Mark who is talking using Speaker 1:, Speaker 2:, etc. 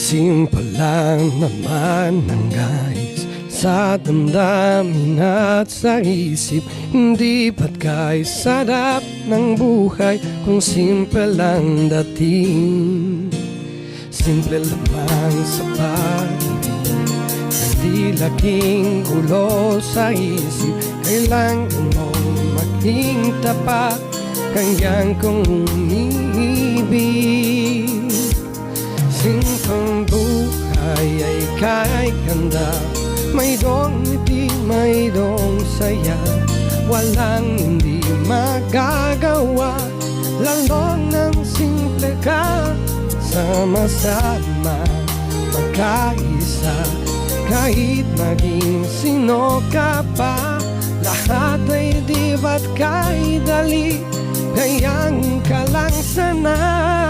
Speaker 1: Simple lang naman ang guys, sa damdamin at sa isip. Hindi ba't guys sarap ng buhay kung simple lang dating. Simple lamang sa pag-ibig, hindi laging gulo sa isip. Kailangan mong maging tapat, kanyang kong umiibig. Simpleng buhay ay kay ganda, mayroong ngiti, mayroong saya. Walang hindi magagawa, lalong ng simple ka. Sama-sama, magkaisa, kahit maging sino ka pa. Lahat ay di ba't kay dali, kayang ka lang sanay.